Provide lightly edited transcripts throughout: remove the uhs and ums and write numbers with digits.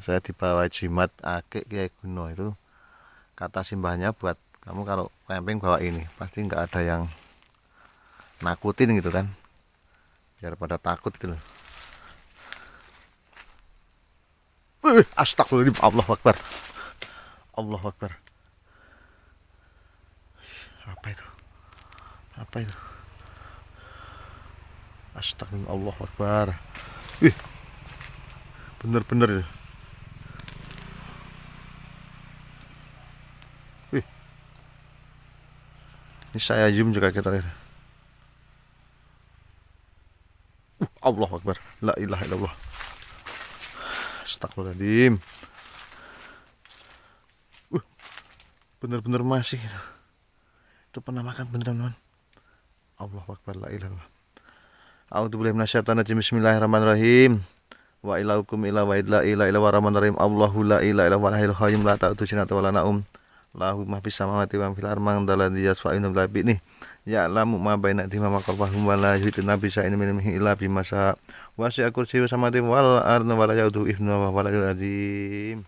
saya dibawa jimat akik Kiai Guno. Itu kata simbahnya buat kamu kalau camping bawa ini, pasti nggak ada yang nakutin gitu kan, biar pada takut gitu loh. Astagfirullahaladzim, Allah Akbar, Allah Akbar. Apa itu? Apa itu? Astagfirullah, Allah Akbar. Bener-bener ya. Ini saya zoom juga kita lihat. Allah Akbar, la ilaha illallah. Astagfirullahaladzim. Bener-bener masih. Itu pernah makan beneran, teman. Allah Akbar, la ilaha illallah. A'udzubillahi minasyaitonir rajim. Bismillahirrahmanirrahim. Wa ilaukum ila wa illa ila ila warahmanirrahim. Allahu la ilaha illa huwal hayyul qayyum la ta'khudhuhu sinatun wa la naum. Lahu ma fis samawati wa fil ardi man dzalladzi yashfa'u indahu illa ya'lamu ma baina aydihim wa ma khalfahum wa la yuhituna bi shay'in min ilmihi illa bima syaa. Wasi'a kursiyyuhu samawati wal ardi wa la ya'uduhu hifdhuhuma wa huwal 'aliyyul 'azim.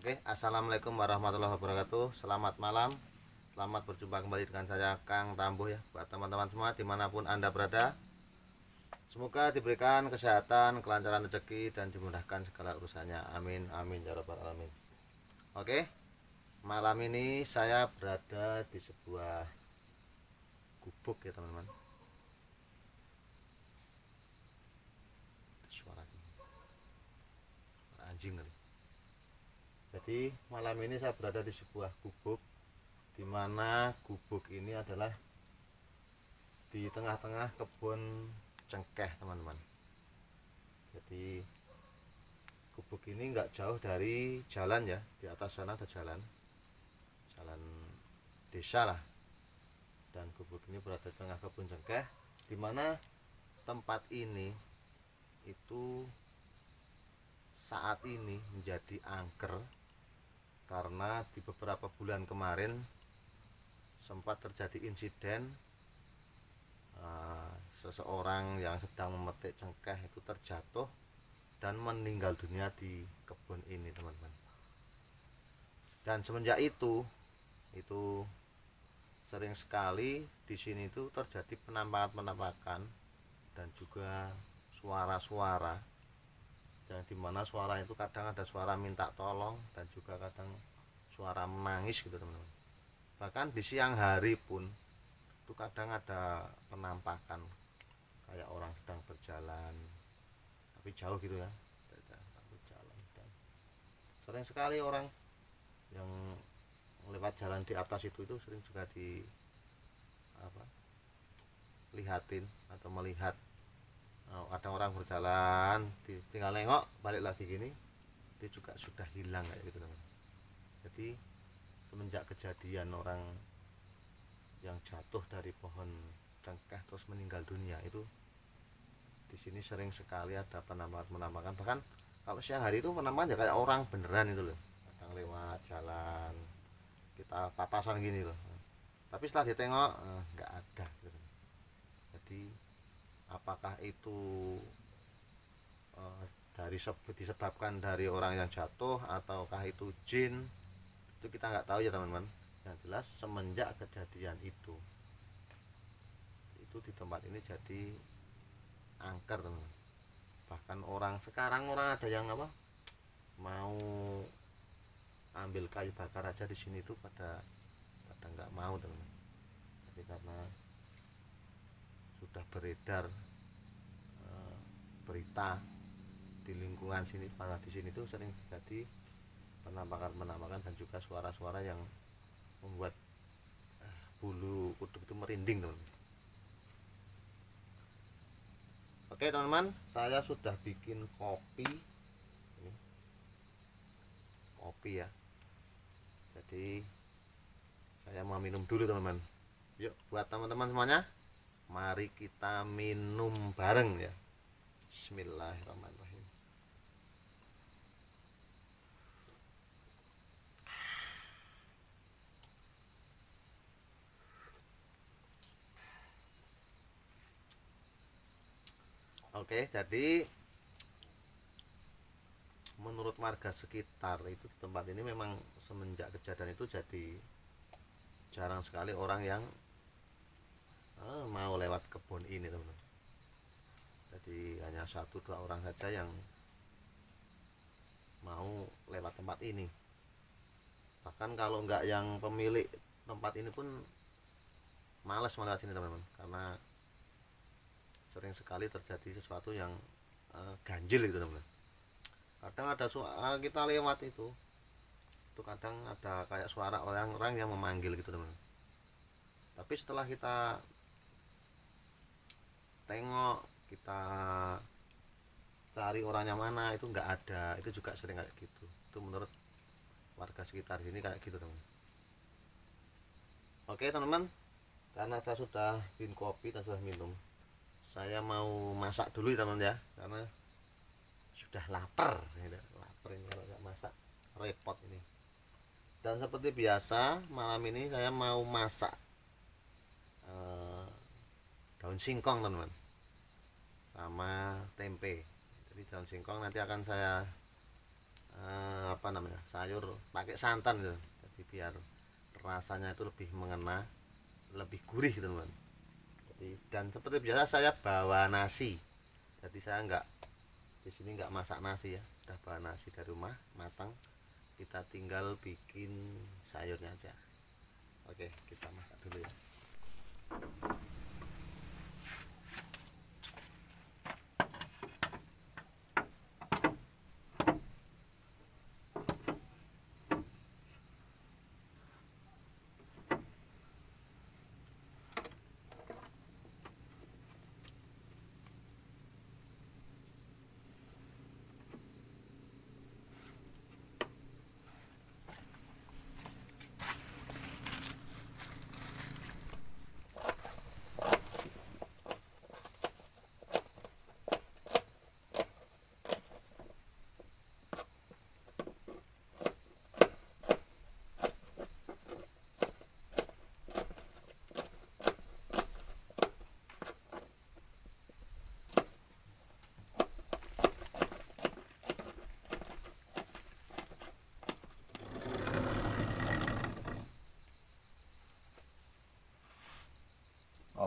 Oke, assalamualaikum warahmatullahi wabarakatuh. Selamat malam, selamat berjumpa kembali dengan saya Kang Tambuh ya. Buat teman-teman semua dimanapun Anda berada, semoga diberikan kesehatan, kelancaran rezeki, dan dimudahkan segala urusannya. Amin, amin ya rabbal alamin. Oke, malam ini saya berada di sebuah gubuk ya teman-teman. Suara anjing kali. Jadi malam ini saya berada di sebuah gubuk, di mana gubuk ini adalah di tengah-tengah kebun cengkeh teman-teman. Jadi gubuk ini nggak jauh dari jalan ya, di atas sana ada jalan desa lah. Dan gubuk ini berada di tengah kebun cengkeh, di mana tempat ini itu saat ini menjadi angker karena di beberapa bulan kemarin sempat terjadi insiden seseorang yang sedang memetik cengkeh itu terjatuh dan meninggal dunia di kebun ini, teman-teman. Dan semenjak itu sering sekali di sini itu terjadi penampakan dan juga suara-suara, yang dimana suara itu kadang ada suara minta tolong dan juga kadang suara menangis gitu, teman-teman. Bahkan di siang hari pun itu kadang ada penampakan kayak orang sedang berjalan tapi jauh gitu ya, berjalan. Dan sering sekali orang yang lewat jalan di atas itu sering juga lihatin atau melihat ada orang berjalan tinggal nengok balik lagi gini, dia juga sudah hilang kayak gitu, teman. Jadi semenjak kejadian orang yang jatuh dari pohon cengkeh terus meninggal dunia itu, di sini sering sekali ada penampakan. Bahkan kalau siang hari itu penampakan ya kayak orang beneran itu loh, kadang lewat jalan kita papasan gini loh, tapi setelah ditengok nggak ada gitu. Jadi apakah itu disebabkan dari orang yang jatuh ataukah itu jin, itu kita nggak tahu ya, teman-teman. Yang jelas semenjak kejadian itu di tempat ini jadi angker, teman. Bahkan sekarang orang ada yang mau ambil kayu bakar aja di sini itu pada nggak mau, teman. Jadi karena sudah beredar berita di lingkungan sini, pada di sini tuh sering terjadi penampakan dan juga suara-suara yang membuat bulu kuduk itu merinding, teman. Oke, teman-teman, saya sudah bikin kopi. Ini kopi ya. Jadi saya mau minum dulu, teman-teman. Yuk, buat teman-teman semuanya, mari kita minum bareng ya. Bismillahirrahmanirrahim. Oke, jadi menurut warga sekitar itu di tempat ini memang semenjak kejadian itu jadi jarang sekali orang yang mau lewat kebun ini, teman-teman. Jadi hanya 1-2 orang saja yang mau lewat tempat ini. Bahkan kalau enggak yang pemilik tempat ini pun malas melewat sini, teman-teman, karena sering sekali terjadi sesuatu yang ganjil gitu, teman-teman. Kadang ada kita lewat itu kadang ada kayak suara orang-orang yang memanggil gitu, teman-teman. Tapi setelah kita tengok, kita cari orangnya mana, itu nggak ada. Itu juga sering kayak gitu. Itu menurut warga sekitar sini kayak gitu, teman. Oke, teman-teman, karena saya sudah bikin kopi dan sudah minum, saya mau masak dulu ya, teman, ya, karena sudah lapar ini kalau nggak masak repot ini. Dan seperti biasa malam ini saya mau masak daun singkong, teman-teman, sama tempe. Jadi daun singkong nanti akan saya sayur pakai santan gitu. Jadi biar rasanya itu lebih mengena, lebih gurih, teman-teman. Dan seperti biasa saya bawa nasi. Jadi saya di sini nggak masak nasi ya, udah bawa nasi dari rumah matang. Kita tinggal bikin sayurnya aja. Oke, kita masak dulu ya.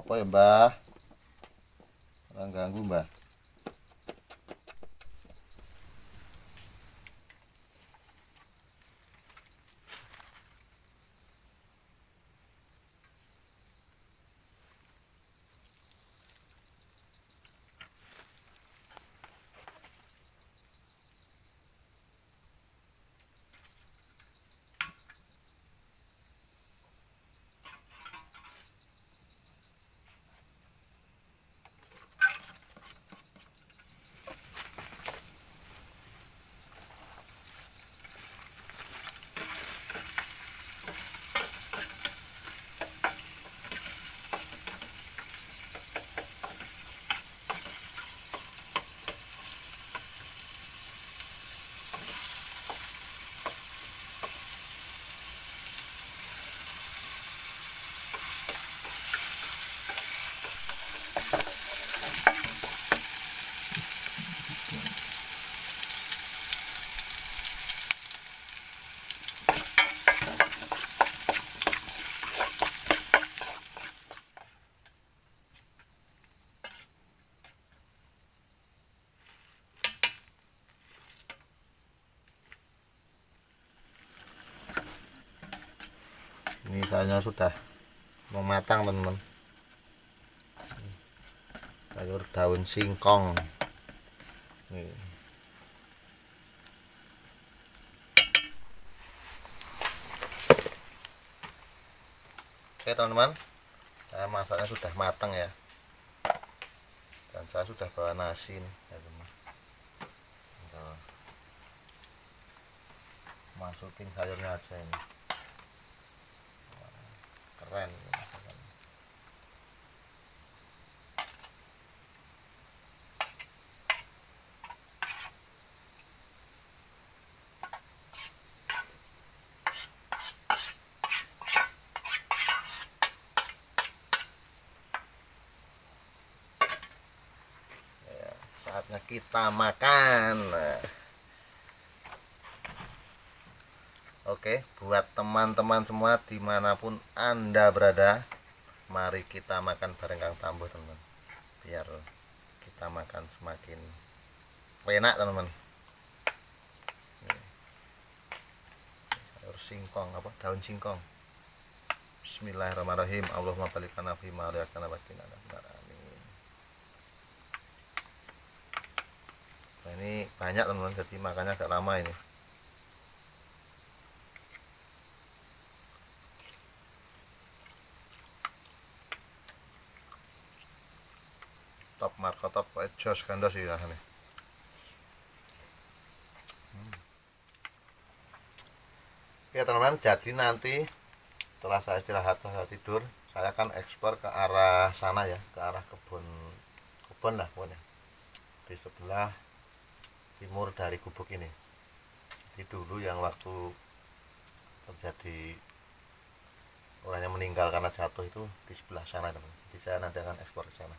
Apa ya Mbah? Orang ganggu Mbah. Ini sayurnya sudah mau matang teman-teman. Sayur daun singkong. Nih. Oke teman-teman, saya masaknya sudah matang ya, dan saya sudah bawa nasi nih ya teman. Masukin sayurnya aja ini. Keren. Ya, saatnya kita makan. Oke, buat teman-teman semua dimanapun Anda berada, mari kita makan bareng Kang Tambuh teman-teman, biar kita makan semakin enak teman-teman. Sayur singkong, apa daun singkong. Bismillahirrahmanirrahim. Allahumma balikana fi ma riyakana bakina. Amin. Nah, ini banyak teman-teman, jadi makannya agak lama ini. Top marko top jos kandos sih rasanya. Oke teman-teman, jadi nanti setelah saya istirahat, saya tidur, saya akan ekspor ke arah sana ya, ke arah kebun lah pokoknya, di sebelah timur dari gubuk ini. Jadi dulu yang waktu terjadi orangnya meninggal karena jatuh itu di sebelah sana teman. Jadi saya nanti akan ekspor ke sana.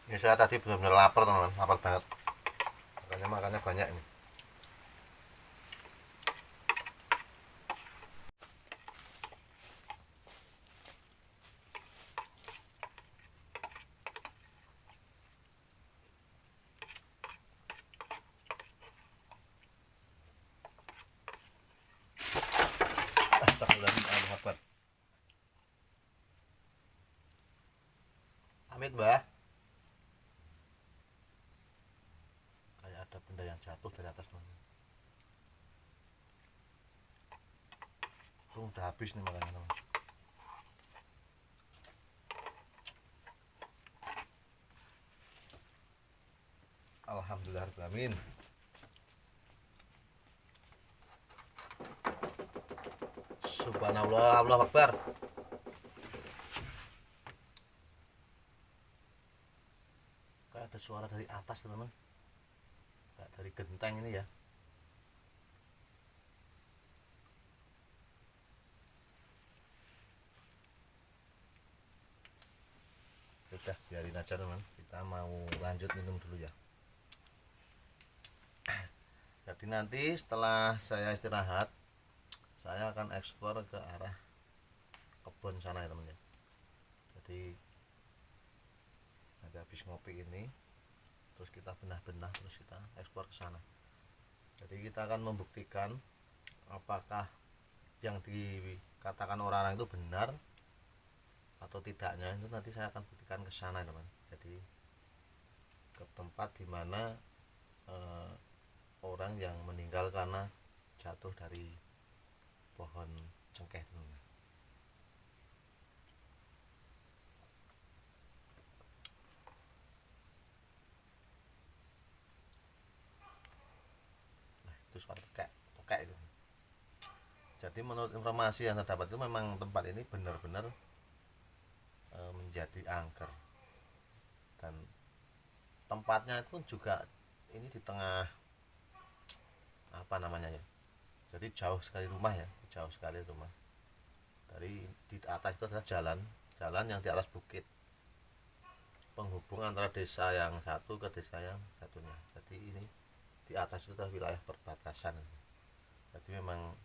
Ini saya tadi benar-benar lapar teman-teman, lapar banget. Makanya makannya banyak ini. Astagfirullahaladzim, Allahu Akbar. Amit mbah. Kayak ada benda yang jatuh dari atas teman-teman. Udah habis nih makannya teman. Alhamdulillahirrahmanirrahim. Subhanallah, Allahu Akbar. Kayak ada suara dari atas teman-teman, kayak dari genteng ini ya. Udah biarin aja teman, kita mau lanjut minum dulu ya. Jadi nanti setelah saya istirahat, saya akan eksplor ke arah kebun sana ya teman ya. Jadi nanti habis ngopi ini, terus kita benah-benah, terus kita eksplor ke sana. Jadi kita akan membuktikan apakah yang dikatakan orang-orang itu benar atau tidaknya, itu nanti saya akan buktikan ke sana teman. Jadi ke tempat dimana orang yang meninggal karena jatuh dari pohon cengkeh teman. Nah itu suara tokek itu. Jadi menurut informasi yang saya dapat itu memang tempat ini benar-benar menjadi angker, dan tempatnya itu juga ini di tengah apa namanya ya, jadi jauh sekali rumah ya, jauh sekali rumah. Dari di atas itu adalah jalan yang di atas bukit penghubung antara desa yang satu ke desa yang satunya. Jadi ini di atas itu adalah wilayah perbatasan. Jadi memang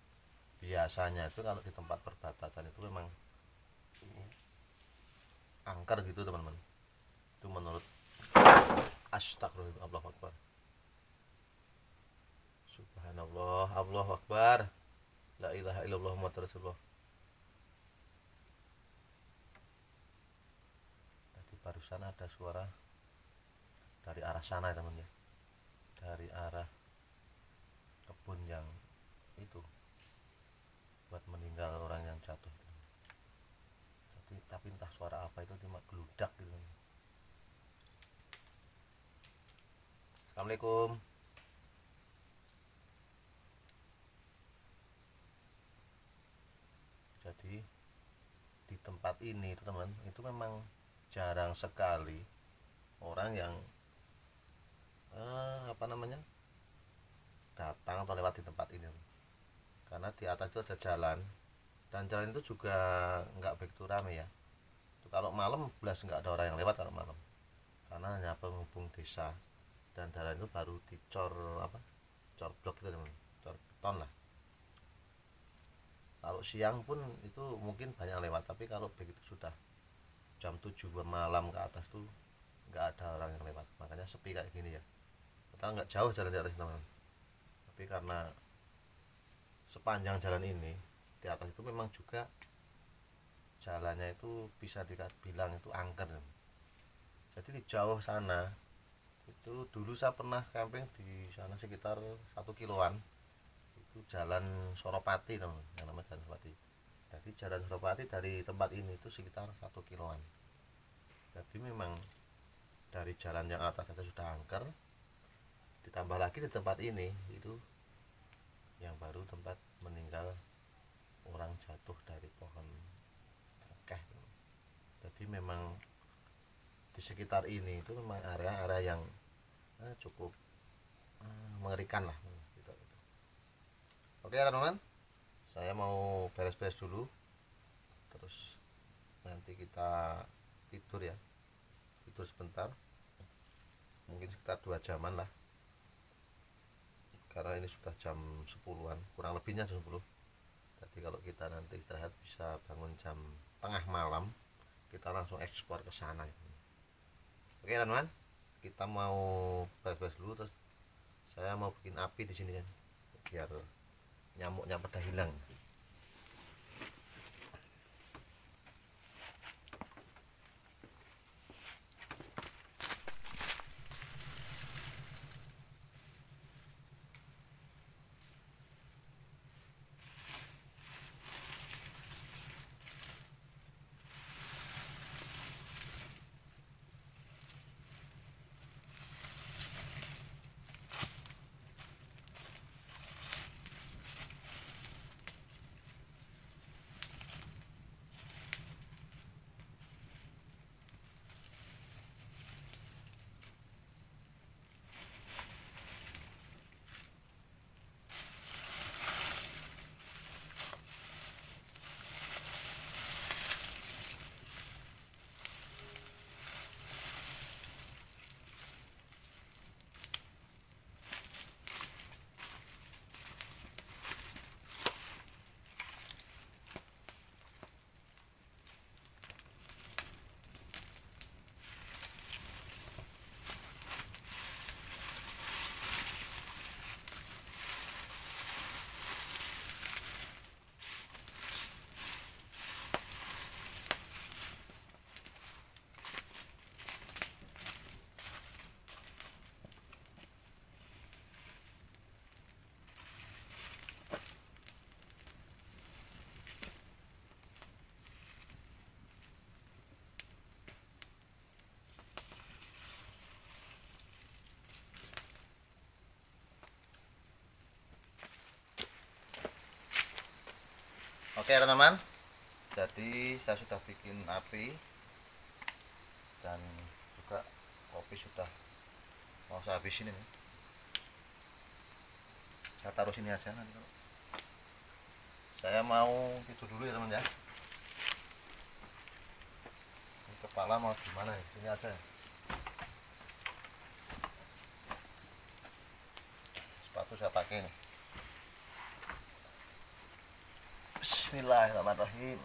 biasanya itu kalau di tempat perbatasan itu memang angker gitu teman-teman. Itu menurut astagfirullah, Allahu Akbar. Subhanallah, Allahu Akbar. La ilaha illallah Muhammadur Rasulullah. Tadi barusan ada suara dari arah sana ya teman ya. Dari arah kebun yang itu buat meninggal orang yang jatuh. Tapi entah suara apa itu, cuma geludak gitu. Assalamualaikum. Jadi di tempat ini teman, itu memang jarang sekali orang yang apa namanya datang atau lewat di tempat ini, karena di atas itu ada jalan, dan jalan itu juga nggak begitu ramai ya. Itu kalau malam belas nggak ada orang yang lewat kalau malam, karena hanya penghubung desa, dan jalan itu baru dicor cor blok gitu teman, cor beton lah. Kalau siang pun itu mungkin banyak lewat, tapi kalau begitu sudah jam 7 malam ke atas tuh nggak ada orang yang lewat, makanya sepi kayak gini ya. Kita nggak jauh jalan di atas teman, tapi karena sepanjang jalan ini di atas itu memang juga jalannya itu bisa dibilang itu angker. Jadi di jauh sana itu dulu saya pernah camping di sana sekitar 1 kiloan. Itu jalan Soropati teman, yang namanya jalan Soropati. Jadi jalan Soropati dari tempat ini itu sekitar 1 kiloan. Jadi memang dari jalan yang atas saja sudah angker, ditambah lagi di tempat ini itu yang baru tempat meninggal orang jatuh dari pohon cengkeh. Jadi memang di sekitar ini itu memang area-area yang cukup mengerikan lah gitu. Oke teman-teman, saya mau beres-beres dulu, terus nanti kita tidur ya, tidur sebentar, mungkin sekitar 2 jaman lah, karena ini sudah jam 10-an, kurang lebihnya jam 10. Jadi kalau kita nanti istirahat bisa bangun jam tengah malam, kita langsung ekspor ke sana. Oke teman-teman, kita mau beres-beres dulu, terus saya mau bikin api di sini kan, biar nyamuknya pada hilang. Oke teman-teman, jadi saya sudah bikin api dan juga kopi sudah mau saya habisin ini. Saya taruh sini aja nanti kalau saya mau tidur dulu ya teman ya. Ini kepala mau gimana ya, sini aja ya. Sepatu saya pakai nih. Bismillahirrahmanirrahim.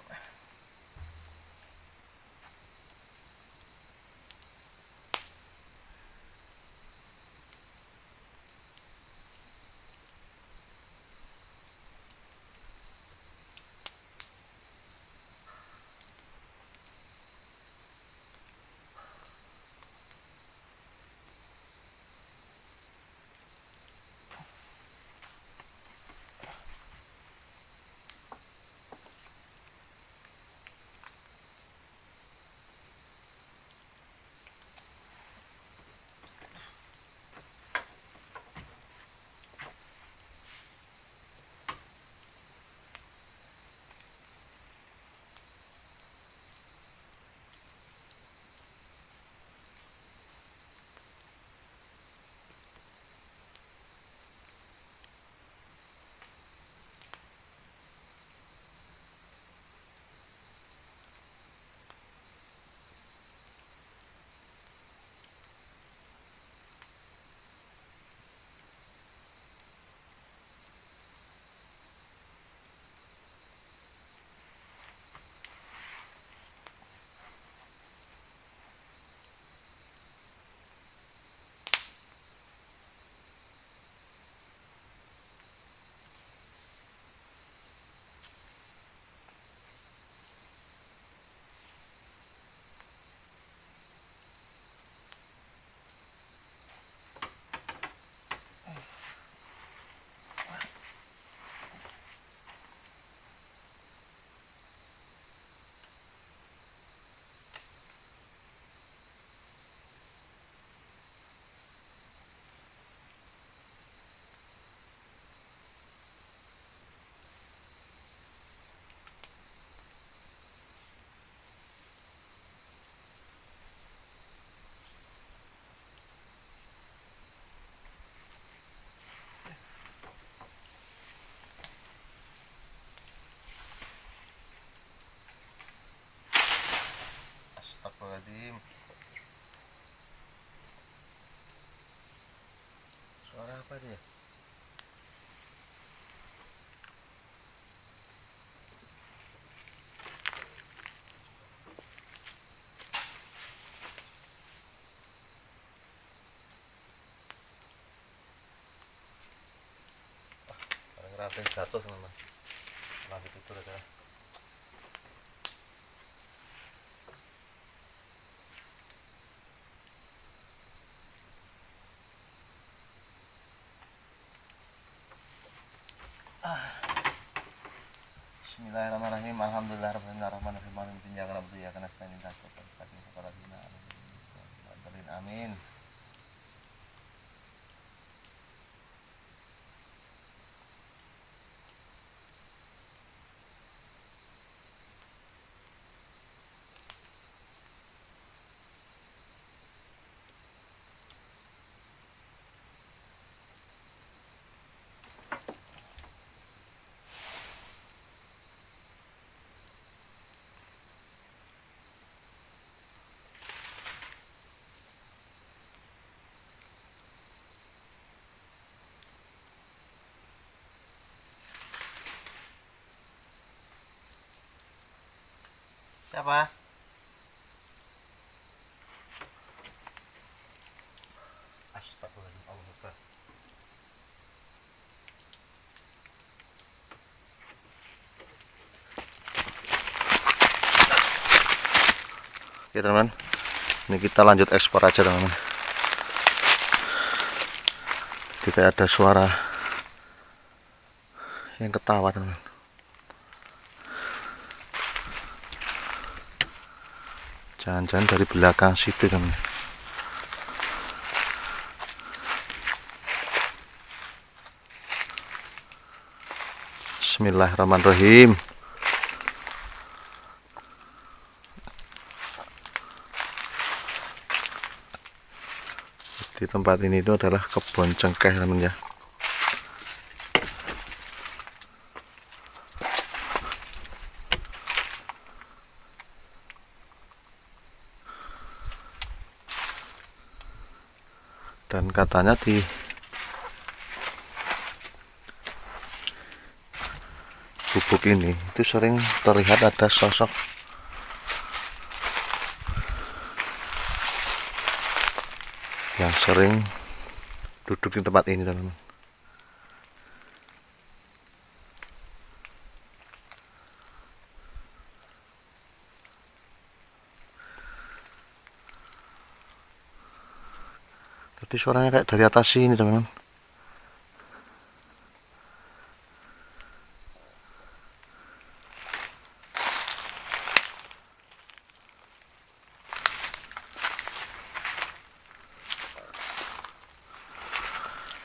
Astagfirullahaladzim. Suara apa dia? Ranting jatuh teman-teman. Lanjut tidur aja. Bismillahirrahmanirrahim. Alhamdulillahirrahmanirrahim. Amin. Siapa? Astagfirullahaladzim. Allah Akbar. Oke teman-teman, ini kita lanjut ekspor aja teman-teman. Tidak ada suara yang ketawa teman-teman. Jangan-jangan dari belakang situ teman. Bismillahirrahmanirrahim. di tempat ini itu adalah kebun cengkeh teman ya. Dan katanya di gubuk ini itu sering terlihat ada sosok yang sering duduk di tempat ini teman-teman. Tadi suaranya kayak dari atas sini teman-teman.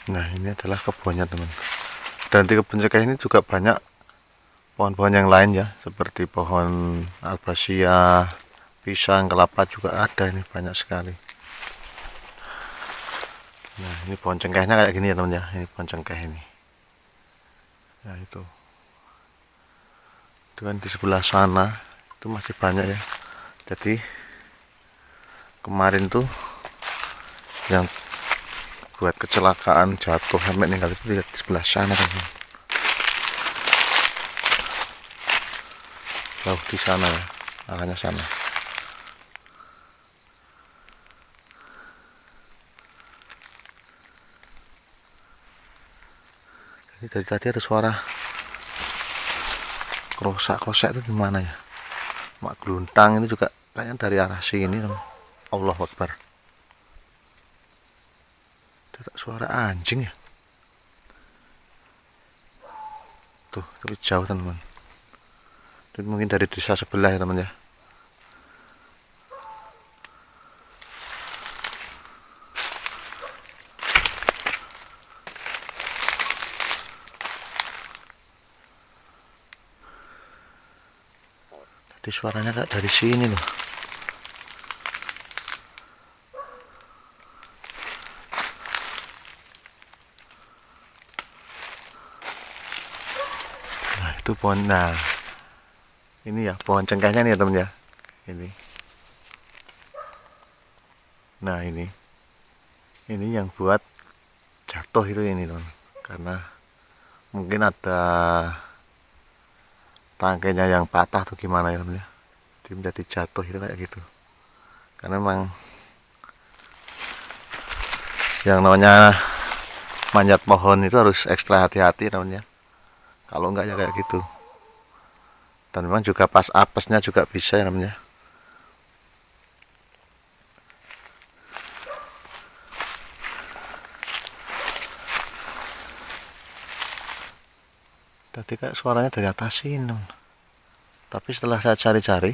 Nah ini adalah kebunnya teman. Dan di kebun cengkeh ini juga banyak pohon-pohon yang lain ya, seperti pohon albasia, pisang, kelapa juga ada, ini banyak sekali. Nah ini pohon cengkehnya kayak gini ya teman ya, ini pohon cengkeh ini. Nah itu kan di sebelah sana itu masih banyak ya. Jadi kemarin tuh yang buat kecelakaan jatuh sampai meninggal itu di sebelah sana teman. Jauh di sana ya, arahnya sana. Jadi dari tadi ada suara krosak-krosak itu gimana ya? Mak geluntang itu juga kayaknya dari arah sini teman. Allahu Akbar. Itu suara anjing ya. Tuh, tapi jauh teman. Itu mungkin dari desa sebelah ya teman ya. Tadi suaranya kayak dari sini loh. Nah itu pohon, nah ini ya pohon cengkehnya nih ya teman ya. Ini. Nah ini yang buat jatuh itu ini teman. Karena mungkin ada tangkainya yang patah tuh gimana ya teman ya. Jadi menjadi jatuh itu kayak gitu. Karena memang yang namanya manjat pohon itu harus ekstra hati-hati namanya. Kalau enggak ya kayak gitu. Dan memang juga pas apesnya juga bisa ya namanya. Tadi kayak suaranya dari atas sini. Tapi setelah saya cari-cari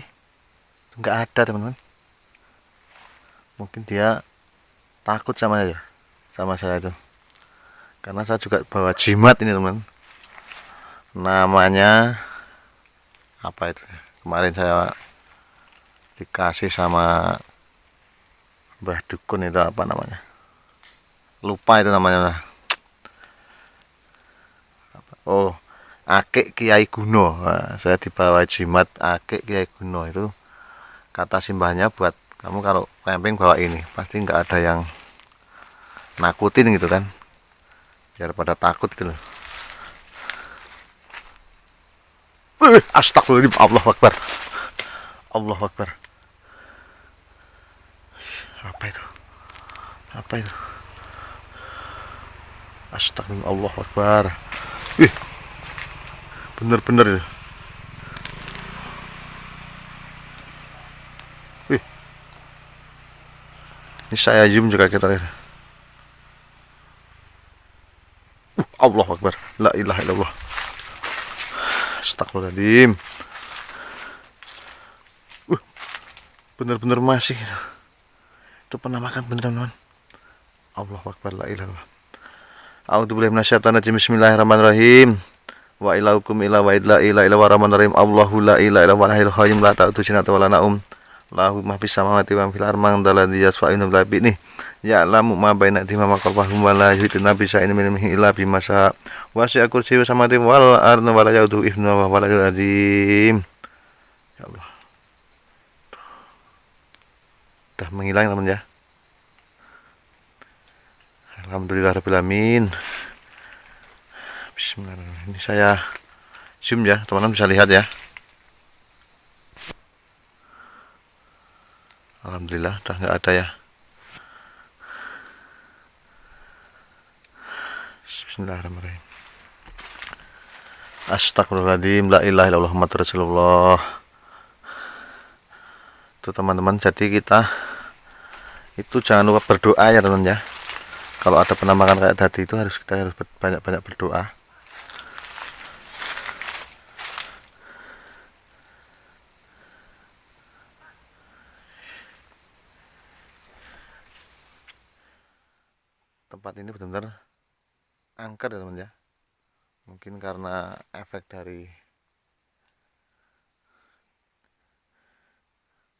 nggak ada teman-teman. Mungkin dia takut sama saya itu. Karena saya juga bawa jimat ini teman. Namanya apa itu? Kemarin saya dikasih sama Mbah Dukun, itu apa namanya? Lupa itu namanya. Oh, Akik Kiai Guno. Nah, saya dibawa jimat Akik Kiai Guno itu. Kata simbahnya buat kamu kalau camping bawa ini, pasti nggak ada yang nakutin gitu kan, biar pada takut gitu loh. Astagfirullahaladzim, Allahu Akbar, Allahu Akbar. Apa itu? Apa itu? Astagfirullah, Allahu Akbar. Bener-bener ya. Ini saya zoom juga kita lihat. Allahu Akbar, la ilaha illallah. Astagfirullahaladzim. Bener-bener masih. Itu penampakan bener teman-teman. Allahu Akbar, la ilaha illallah. A'udzubillahi minasyaitonirrajim. Bismillahirrahmanirrahim. Wa ilaukum ila wa idla ila ila warahmanirrahim. Allahu la ilaha illa huwal hayyul qayyum la ta'khudhuhu sinatun wa la naum. Lahu ma fis samawati wa ma fil ardi man dzal ladzi yashfa'u indahu illa bi'idhnihi. ya'lamu ma baina aydihim wa ma khalfahum wa la yuhituna bi shay'in min ilmihi illa bima syaa wasi'a kursiyyuhu samawati wal arda wa la ya'uduhu hifdhuhuma wa huwal 'aliyyul 'azim. Ya Allah. Udah menghilang teman ya. Alhamdulillahirabbil alamin. Bismillahirrahmanirrahim. Ini saya zoom ya, teman-teman bisa lihat ya. Alhamdulillah udah nggak ada ya. Bismillahirrahmanirrahim. Astagfirullahaladzim, la ilaha illallah Muhammadur Rasulullah. Tuh teman-teman, jadi kita itu jangan lupa berdoa ya teman ya. Kalau ada penampakan kayak tadi itu kita harus banyak-banyak berdoa. Tempat ini benar-benar angker ya teman ya. Mungkin karena efek dari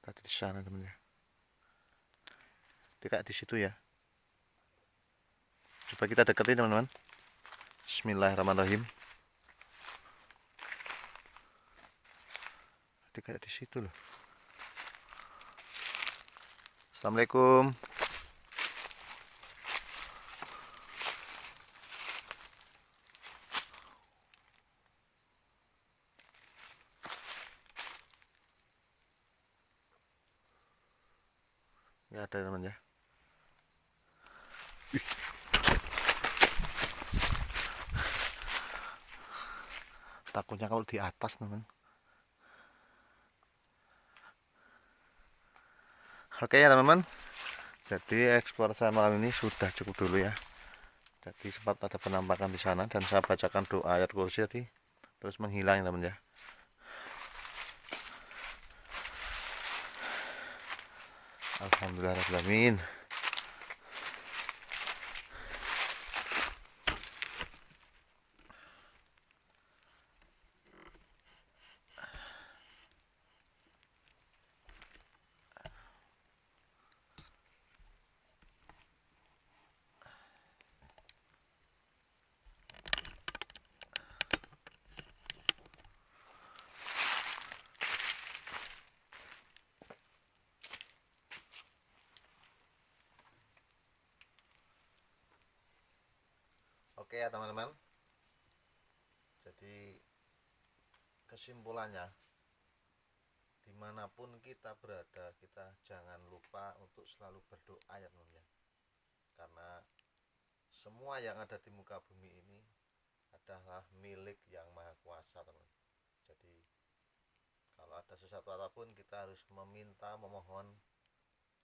tadi di sana teman ya. Kayak di situ ya. Coba kita deketin teman-teman. Bismillahirrahmanirrahim. Tadi kayak di situ loh. Assalamualaikum. Ya ada teman ya. Takutnya kalau di atas teman. Oke ya teman-teman. Jadi eksplor saya malam ini sudah cukup dulu ya. Jadi sempat ada penampakan di sana dan saya bacakan doa ayat kursi tadi terus menghilang ya teman ya. Alhamdulillahirrahmanirrahim. Oke ya teman-teman. Jadi kesimpulannya, dimanapun kita berada, kita jangan lupa untuk selalu berdoa ya teman-teman ya. Karena semua yang ada di muka bumi ini adalah milik yang maha kuasa teman. Jadi kalau ada sesuatu apapun kita harus meminta, memohon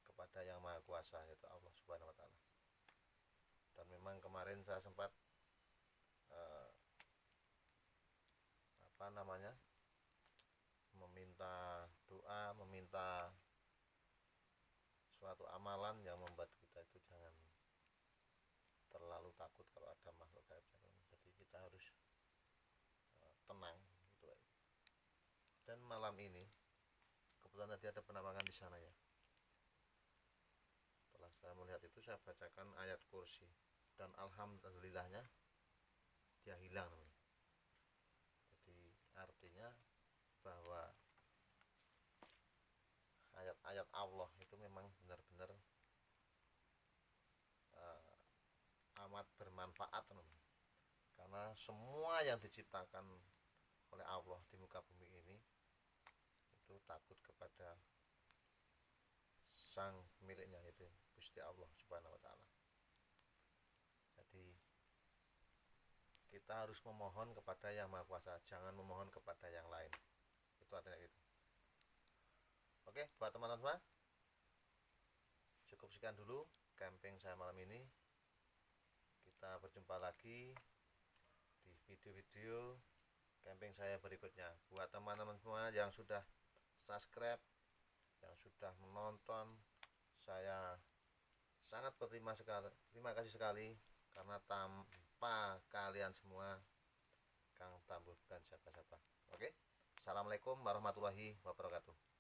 kepada yang maha kuasa, yaitu Allah Subhanahu wa Ta'ala. Dan memang kemarin saya sempat meminta doa, meminta suatu amalan yang membuat kita itu jangan terlalu takut kalau ada makhluk gaib. Jadi kita harus tenang gitu. Dan malam ini kebetulan tadi ada penampakan di sana ya. Setelah saya melihat itu, saya bacakan ayat kursi dan alhamdulillahnya dia hilang. Jadi artinya bahwa ayat-ayat Allah itu memang benar-benar amat bermanfaat, karena semua yang diciptakan oleh Allah di muka bumi ini itu takut kepada sang miliknya, itu Gusti Allah Subhanahu wa Ta'ala. Jadi kita harus memohon kepada yang maha kuasa, jangan memohon kepada yang lain. Itu artinya gitu. Oke, buat teman-teman, cukup sekian dulu camping saya malam ini. Kita berjumpa lagi di video-video camping saya berikutnya. Buat teman-teman semua yang sudah subscribe, yang sudah menonton, saya sangat terima kasih sekali, karena tanpa kalian semua Kang Tambuh dan siapa-siapa. Oke, assalamualaikum warahmatullahi wabarakatuh.